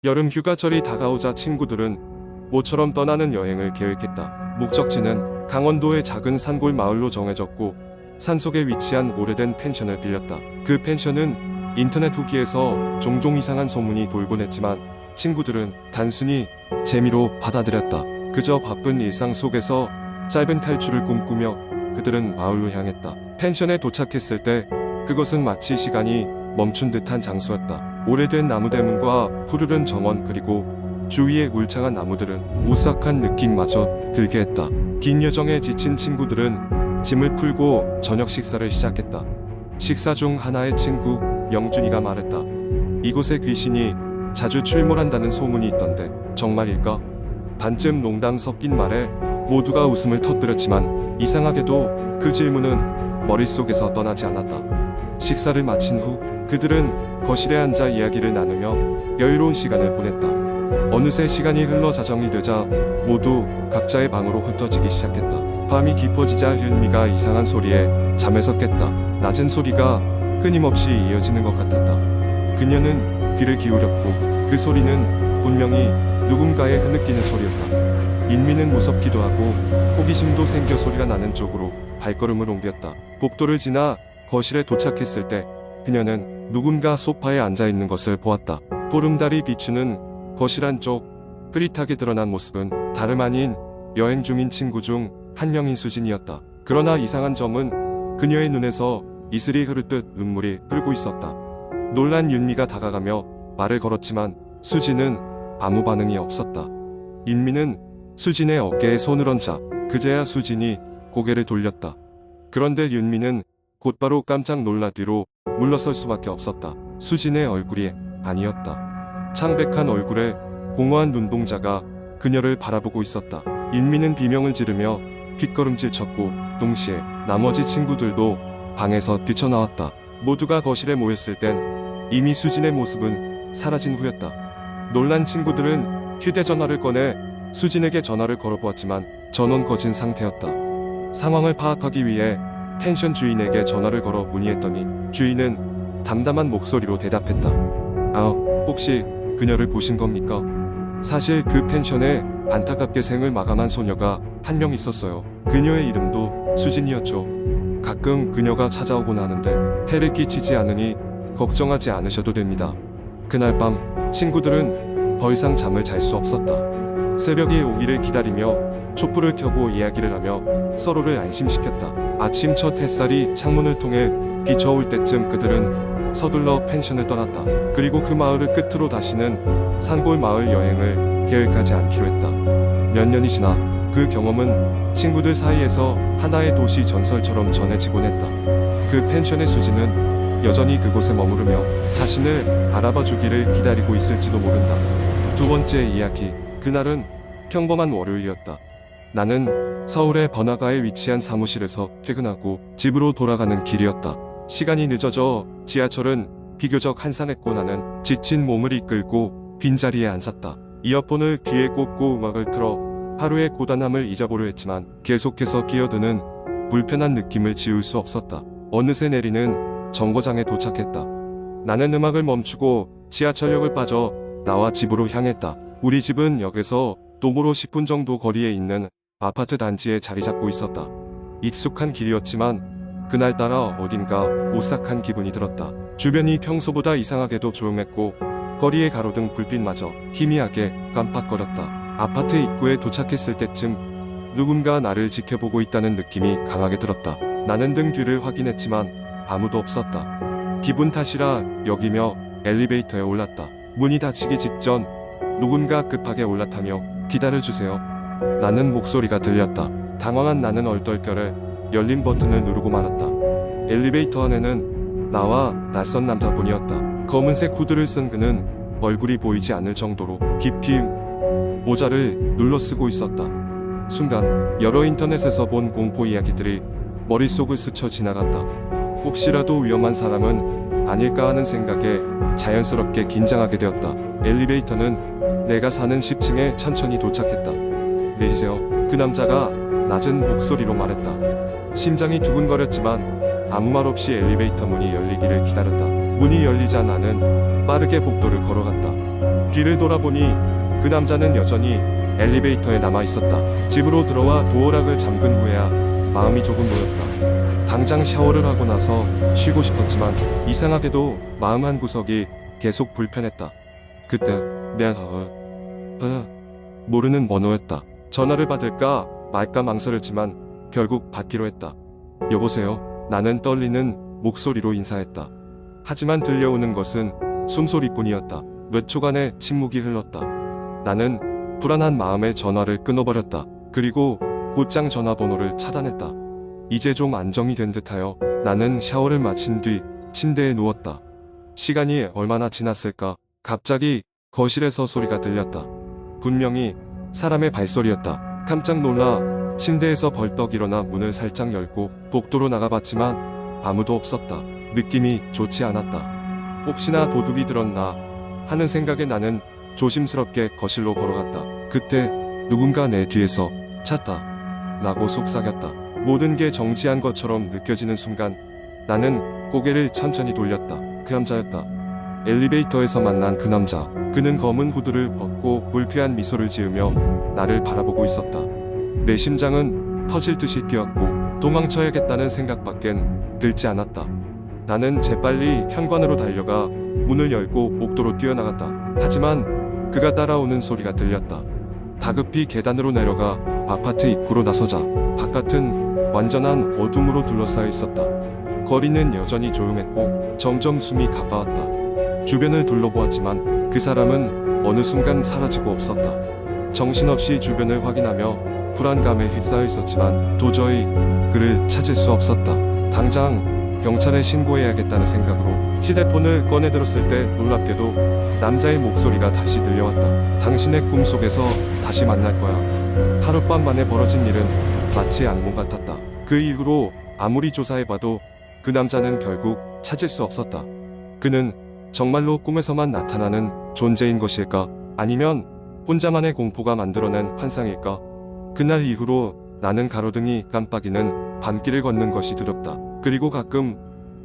여름 휴가철이 다가오자 친구들은 모처럼 떠나는 여행을 계획했다. 목적지는 강원도의 작은 산골 마을로 정해졌고 산속에 위치한 오래된 펜션을 빌렸다. 그 펜션은 인터넷 후기에서 종종 이상한 소문이 돌곤 했지만 친구들은 단순히 재미로 받아들였다. 그저 바쁜 일상 속에서 짧은 탈출을 꿈꾸며 그들은 마을로 향했다. 펜션에 도착했을 때 그것은 마치 시간이 멈춘 듯한 장소였다. 오래된 나무 대문과 푸르른 정원 그리고 주위의 울창한 나무들은 오싹한 느낌마저 들게 했다. 긴 여정에 지친 친구들은 짐을 풀고 저녁 식사를 시작했다. 식사 중 하나의 친구 영준이가 말했다. 이곳에 귀신이 자주 출몰한다는 소문이 있던데 정말일까? 반쯤 농담 섞인 말에 모두가 웃음을 터뜨렸지만 이상하게도 그 질문은 머릿속에서 떠나지 않았다. 식사를 마친 후 그들은 거실에 앉아 이야기를 나누며 여유로운 시간을 보냈다. 어느새 시간이 흘러 자정이 되자 모두 각자의 방으로 흩어지기 시작했다. 밤이 깊어지자 윤미가 이상한 소리에 잠에서 깼다. 낮은 소리가 끊임없이 이어지는 것 같았다. 그녀는 귀를 기울였고 그 소리는 분명히 누군가의 흐느끼는 소리였다. 인미는 무섭기도 하고 호기심도 생겨 소리가 나는 쪽으로 발걸음을 옮겼다. 복도를 지나 거실에 도착했을 때 그녀는 누군가 소파에 앉아있는 것을 보았다. 보름달이 비추는 거실 안쪽 흐릿하게 드러난 모습은 다름 아닌 여행 중인 친구 중 한 명인 수진이었다. 그러나 이상한 점은 그녀의 눈에서 이슬이 흐르듯 눈물이 흐르고 있었다. 놀란 윤미가 다가가며 말을 걸었지만 수진은 아무 반응이 없었다. 인미는 수진의 어깨에 손을 얹자 그제야 수진이 고개를 돌렸다. 그런데 윤미는 곧바로 깜짝 놀라 뒤로 물러설 수밖에 없었다. 수진의 얼굴이 아니었다. 창백한 얼굴에 공허한 눈동자가 그녀를 바라보고 있었다. 인미는 비명을 지르며 뒷걸음질 쳤고 동시에 나머지 친구들도 방에서 뛰쳐나왔다. 모두가 거실에 모였을 땐 이미 수진의 모습은 사라진 후였다. 놀란 친구들은 휴대전화를 꺼내 수진에게 전화를 걸어보았지만 전원 꺼진 상태였다. 상황을 파악하기 위해 펜션 주인에게 전화를 걸어 문의했더니 주인은 담담한 목소리로 대답했다. 혹시 그녀를 보신 겁니까? 사실 그 펜션에 안타깝게 생을 마감한 소녀가 한 명 있었어요. 그녀의 이름도 수진이었죠. 가끔 그녀가 찾아오곤 하는데 해를 끼치지 않으니 걱정하지 않으셔도 됩니다. 그날 밤 친구들은 더 이상 잠을 잘 수 없었다. 새벽이 오기를 기다리며 촛불을 켜고 이야기를 하며 서로를 안심시켰다. 아침 첫 햇살이 창문을 통해 비춰올 때쯤 그들은 서둘러 펜션을 떠났다. 그리고 그 마을을 끝으로 다시는 산골 마을 여행을 계획하지 않기로 했다. 몇 년이 지나 그 경험은 친구들 사이에서 하나의 도시 전설처럼 전해지곤 했다. 그 펜션의 수지는 여전히 그곳에 머무르며 자신을 알아봐 주기를 기다리고 있을지도 모른다. 두 번째 이야기. 그날은 평범한 월요일이었다. 나는 서울의 번화가에 위치한 사무실에서 퇴근하고 집으로 돌아가는 길이었다. 시간이 늦어져 지하철은 비교적 한산했고 나는 지친 몸을 이끌고 빈자리에 앉았다. 이어폰을 귀에 꽂고 음악을 틀어 하루의 고단함을 잊어보려 했지만 계속해서 끼어드는 불편한 느낌을 지울 수 없었다. 어느새 내리는 정거장에 도착했다. 나는 음악을 멈추고 지하철역을 빠져 나와 집으로 향했다. 우리 집은 역에서 도보로 10분 정도 거리에 있는 아파트 단지에 자리 잡고 있었다. 익숙한 길이었지만 그날따라 어딘가 오싹한 기분이 들었다. 주변이 평소보다 이상하게도 조용했고 거리의 가로등 불빛마저 희미하게 깜빡거렸다. 아파트 입구에 도착했을 때쯤 누군가 나를 지켜보고 있다는 느낌이 강하게 들었다. 나는 등 뒤를 확인했지만 아무도 없었다. 기분 탓이라 여기며 엘리베이터에 올랐다. 문이 닫히기 직전 누군가 급하게 올라타며 기다려주세요. 라는 목소리가 들렸다. 당황한 나는 얼떨결에 열린 버튼을 누르고 말았다. 엘리베이터 안에는 나와 낯선 남자분이었다. 검은색 후드를 쓴 그는 얼굴이 보이지 않을 정도로 깊이 모자를 눌러 쓰고 있었다. 순간 여러 인터넷에서 본 공포 이야기들이 머릿속을 스쳐 지나갔다. 혹시라도 위험한 사람은 아닐까 하는 생각에 자연스럽게 긴장하게 되었다. 엘리베이터는 내가 사는 10층에 천천히 도착했다. 내리세요. 그 남자가 낮은 목소리로 말했다. 심장이 두근거렸지만 아무 말 없이 엘리베이터 문이 열리기를 기다렸다. 문이 열리자 나는 빠르게 복도를 걸어갔다. 뒤를 돌아보니 그 남자는 여전히 엘리베이터에 남아 있었다. 집으로 들어와 도어락을 잠근 후에야 마음이 조금 놓였다. 당장 샤워를 하고 나서 쉬고 싶었지만 이상하게도 마음 한 구석이 계속 불편했다. 그때 모르는 번호였다. 전화를 받을까 말까 망설였지만 결국 받기로 했다. 여보세요? 나는 떨리는 목소리로 인사했다. 하지만 들려오는 것은 숨소리뿐이었다. 몇 초간의 침묵이 흘렀다. 나는 불안한 마음에 전화를 끊어버렸다. 그리고 곧장 전화번호를 차단했다. 이제 좀 안정이 된 듯하여 나는 샤워를 마친 뒤 침대에 누웠다. 시간이 얼마나 지났을까? 갑자기 거실에서 소리가 들렸다. 분명히 사람의 발소리였다. 깜짝 놀라 침대에서 벌떡 일어나 문을 살짝 열고 복도로 나가봤지만 아무도 없었다. 느낌이 좋지 않았다. 혹시나 도둑이 들었나 하는 생각에 나는 조심스럽게 거실로 걸어갔다. 그때 누군가 내 뒤에서 찼다 라고 속삭였다. 모든 게 정지한 것처럼 느껴지는 순간 나는 고개를 천천히 돌렸다. 그 남자였다. 엘리베이터에서 만난 그 남자. 그는 검은 후드를 벗고 불쾌한 미소를 지으며 나를 바라보고 있었다. 내 심장은 터질 듯이 뛰었고 도망쳐야겠다는 생각밖엔 들지 않았다. 나는 재빨리 현관으로 달려가 문을 열고 복도로 뛰어나갔다. 하지만 그가 따라오는 소리가 들렸다. 다급히 계단으로 내려가 아파트 입구로 나서자 바깥은 완전한 어둠으로 둘러싸여 있었다. 거리는 여전히 조용했고 점점 숨이 가빠왔다. 주변을 둘러보았지만 그 사람은 어느 순간 사라지고 없었다. 정신없이 주변을 확인하며 불안감에 휩싸여 있었지만 도저히 그를 찾을 수 없었다. 당장 경찰에 신고해야겠다는 생각으로 휴대폰을 꺼내들었을 때 놀랍게도 남자의 목소리가 다시 들려왔다. 당신의 꿈속에서 다시 만날 거야. 하룻밤 만에 벌어진 일은 마치 악몽 같았다. 그 이후로 아무리 조사해봐도 그 남자는 결국 찾을 수 없었다. 그는 정말로 꿈에서만 나타나는 존재인 것일까? 아니면 혼자만의 공포가 만들어낸 환상일까? 그날 이후로 나는 가로등이 깜빡이는 밤길을 걷는 것이 두렵다. 그리고 가끔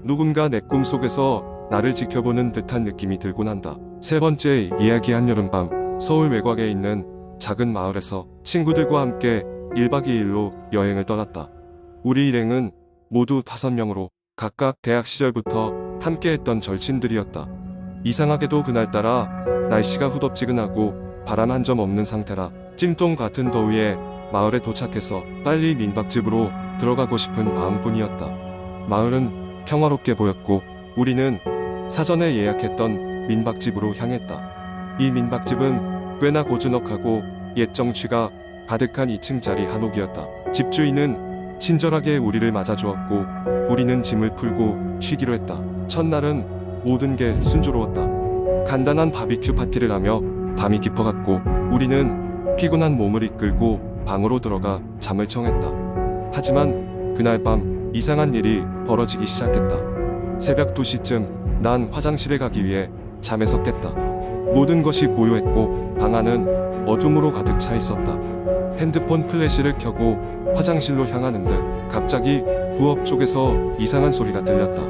누군가 내 꿈속에서 나를 지켜보는 듯한 느낌이 들곤 한다. 세 번째 이야기. 한여름밤 서울 외곽에 있는 작은 마을에서 친구들과 함께 1박 2일로 여행을 떠났다. 우리 일행은 모두 5명으로 각각 대학 시절부터 함께했던 절친들이었다. 이상하게도 그날따라 날씨가 후덥지근하고 바람 한 점 없는 상태라 찜통 같은 더위에 마을에 도착해서 빨리 민박집으로 들어가고 싶은 마음뿐이었다. 마을은 평화롭게 보였고 우리는 사전에 예약했던 민박집으로 향했다. 이 민박집은 꽤나 고즈넉하고 옛 정취가 가득한 2층짜리 한옥이었다. 집주인은 친절하게 우리를 맞아주었고 우리는 짐을 풀고 쉬기로 했다. 첫날은 모든 게 순조로웠다. 간단한 바비큐 파티를 하며 밤이 깊어갔고 우리는 피곤한 몸을 이끌고 방으로 들어가 잠을 청했다. 하지만 그날 밤 이상한 일이 벌어지기 시작했다. 새벽 2시쯤 난 화장실에 가기 위해 잠에서 깼다. 모든 것이 고요했고 방 안은 어둠으로 가득 차 있었다. 핸드폰 플래시를 켜고 화장실로 향하는데 갑자기 부엌 쪽에서 이상한 소리가 들렸다.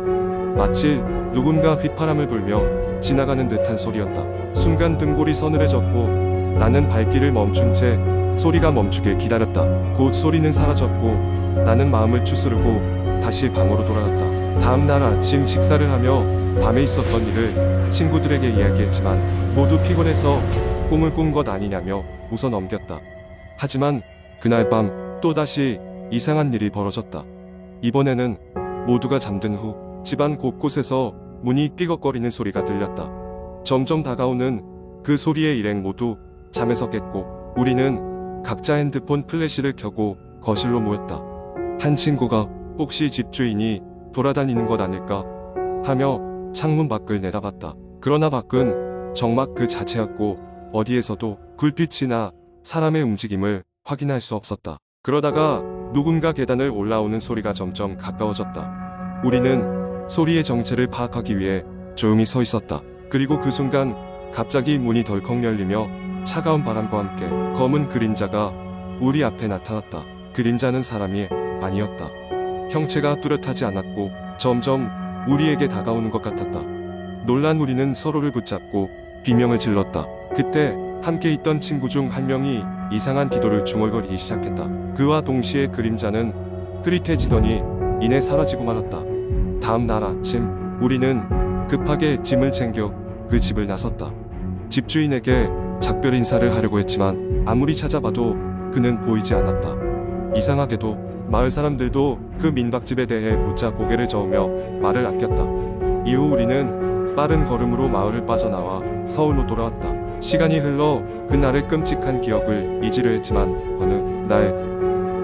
마치 누군가 휘파람을 불며 지나가는 듯한 소리였다. 순간 등골이 서늘해졌고 나는 발길을 멈춘 채 소리가 멈추길 기다렸다. 곧 소리는 사라졌고 나는 마음을 추스르고 다시 방으로 돌아갔다. 다음날 아침 식사를 하며 밤에 있었던 일을 친구들에게 이야기했지만 모두 피곤해서 꿈을 꾼 것 아니냐며 웃어 넘겼다. 하지만 그날 밤 또다시 이상한 일이 벌어졌다. 이번에는 모두가 잠든 후 집안 곳곳에서 문이 삐걱거리는 소리가 들렸다. 점점 다가오는 그 소리에 일행 모두 잠에서 깼고 우리는 각자 핸드폰 플래시를 켜고 거실로 모였다. 한 친구가 혹시 집주인이 돌아다니는 것 아닐까 하며 창문 밖을 내다봤다. 그러나 밖은 정막 그 자체였고 어디에서도 불빛이나 사람의 움직임을 확인할 수 없었다. 그러다가 누군가 계단을 올라오는 소리가 점점 가까워졌다. 우리는 소리의 정체를 파악하기 위해 조용히 서 있었다. 그리고 그 순간 갑자기 문이 덜컥 열리며 차가운 바람과 함께 검은 그림자가 우리 앞에 나타났다. 그림자는 사람이 아니었다. 형체가 뚜렷하지 않았고 점점 우리에게 다가오는 것 같았다. 놀란 우리는 서로를 붙잡고 비명을 질렀다. 그때 함께 있던 친구 중 한 명이 이상한 기도를 중얼거리기 시작했다. 그와 동시에 그림자는 흐릿해지더니 이내 사라지고 말았다. 다음 날 아침 우리는 급하게 짐을 챙겨 그 집을 나섰다. 집주인에게 작별 인사를 하려고 했지만 아무리 찾아봐도 그는 보이지 않았다. 이상하게도 마을 사람들도 그 민박집에 대해 묻자 고개를 저으며 말을 아꼈다. 이후 우리는 빠른 걸음으로 마을을 빠져나와 서울로 돌아왔다. 시간이 흘러 그날의 끔찍한 기억을 잊으려 했지만 어느 날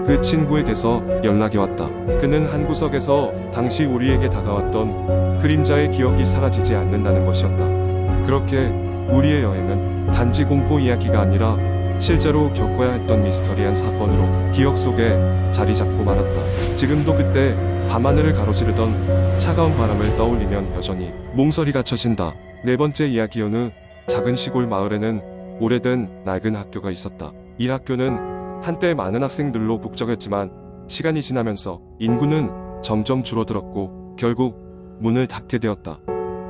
그 친구에게서 연락이 왔다. 그는 한 구석에서 당시 우리에게 다가왔던 그림자의 기억이 사라지지 않는다는 것이었다. 그렇게 우리의 여행은 단지 공포 이야기가 아니라 실제로 겪어야 했던 미스터리한 사건으로 기억 속에 자리 잡고 말았다. 지금도 그때 밤하늘을 가로지르던 차가운 바람을 떠올리면 여전히 몸서리가 쳐진다. 네 번째 이야기. 어느 작은 시골 마을에는 오래된 낡은 학교가 있었다. 이 학교는 한때 많은 학생들로 북적였지만 시간이 지나면서 인구는 점점 줄어들었고 결국 문을 닫게 되었다.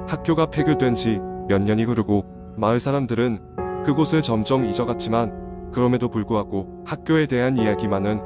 학교가 폐교된 지 몇 년이 흐르고 마을 사람들은 그곳을 점점 잊어갔지만 그럼에도 불구하고 학교에 대한 이야기만은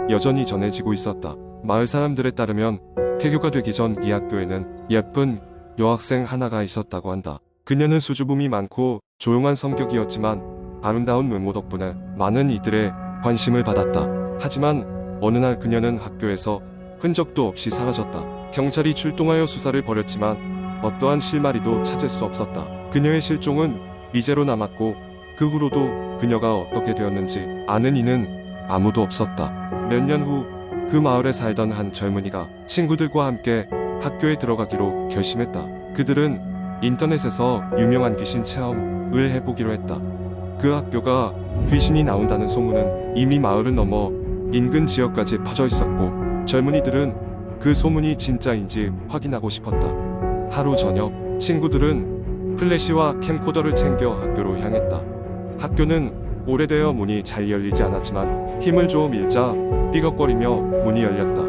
여전히 전해지고 있었다. 마을 사람들에 따르면 폐교가 되기 전 이 학교에는 예쁜 여학생 하나가 있었다고 한다. 그녀는 수줍음이 많고 조용한 성격이었지만 아름다운 외모 덕분에 많은 이들의 관심을 받았다. 하지만 어느 날 그녀는 학교에서 흔적도 없이 사라졌다. 경찰이 출동하여 수사를 벌였지만 어떠한 실마리도 찾을 수 없었다. 그녀의 실종은 미제로 남았고 그 후로도 그녀가 어떻게 되었는지 아는 이는 아무도 없었다. 몇 년 후 그 마을에 살던 한 젊은이가 친구들과 함께 학교에 들어가기로 결심했다. 그들은 인터넷에서 유명한 귀신 체험을 해보기로 했다. 그 학교가 귀신이 나온다는 소문은 이미 마을을 넘어 인근 지역까지 퍼져 있었고 젊은이들은 그 소문이 진짜인지 확인하고 싶었다. 하루 저녁 친구들은 플래시와 캠코더를 챙겨 학교로 향했다. 학교는 오래되어 문이 잘 열리지 않았지만 힘을 줘 밀자 삐걱거리며 문이 열렸다.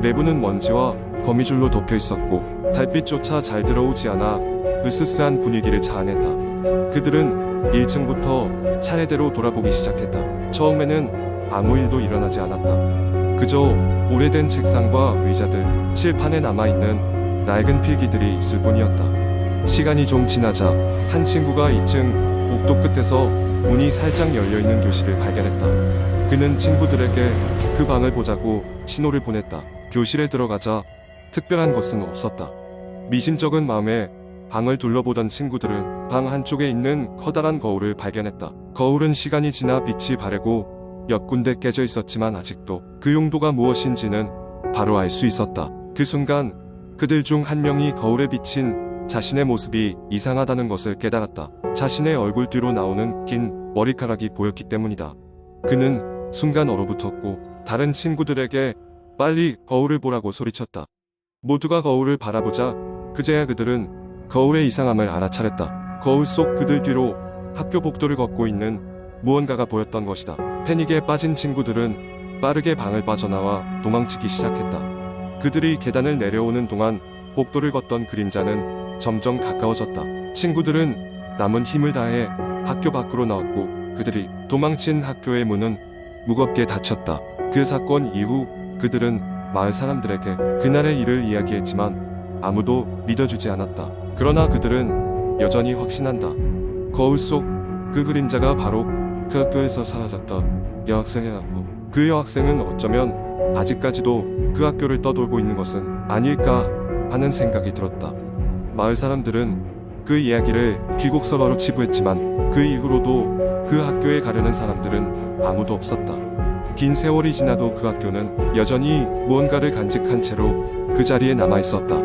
내부는 먼지와 거미줄로 덮여 있었고 달빛조차 잘 들어오지 않아 으스스한 분위기를 자아냈다. 그들은 1층부터 차례대로 돌아보기 시작했다. 처음에는 아무 일도 일어나지 않았다. 그저 오래된 책상과 의자들, 칠판에 남아있는 낡은 필기들이 있을 뿐이었다. 시간이 좀 지나자 한 친구가 2층 옥도 끝에서 문이 살짝 열려있는 교실을 발견했다. 그는 친구들에게 그 방을 보자고 신호를 보냈다. 교실에 들어가자 특별한 것은 없었다. 미심쩍은 마음에 방을 둘러보던 친구들은 방 한쪽에 있는 커다란 거울을 발견했다. 거울은 시간이 지나 빛이 바래고 몇 군데 깨져 있었지만 아직도 그 용도가 무엇인지는 바로 알 수 있었다. 그 순간 그들 중 한 명이 거울에 비친 자신의 모습이 이상하다는 것을 깨달았다. 자신의 얼굴 뒤로 나오는 긴 머리카락이 보였기 때문이다. 그는 순간 얼어붙었고 다른 친구들에게 빨리 거울을 보라고 소리쳤다. 모두가 거울을 바라보자 그제야 그들은 거울의 이상함을 알아차렸다. 거울 속 그들 뒤로 학교 복도를 걷고 있는 무언가가 보였던 것이다. 패닉에 빠진 친구들은 빠르게 방을 빠져나와 도망치기 시작했다. 그들이 계단을 내려오는 동안 복도를 걷던 그림자는 점점 가까워졌다. 친구들은 남은 힘을 다해 학교 밖으로 나왔고 그들이 도망친 학교의 문은 무겁게 닫혔다. 그 사건 이후 그들은 마을 사람들에게 그날의 일을 이야기했지만 아무도 믿어주지 않았다. 그러나 그들은 여전히 확신한다. 거울 속 그 그림자가 바로 그 학교에서 사라졌던 여학생이라고. 그 여학생은 어쩌면 아직까지도 그 학교를 떠돌고 있는 것은 아닐까 하는 생각이 들었다. 마을 사람들은 그 이야기를 귀곡설화로 치부했지만 그 이후로도 그 학교에 가려는 사람들은 아무도 없었다. 긴 세월이 지나도 그 학교는 여전히 무언가를 간직한 채로 그 자리에 남아 있었다.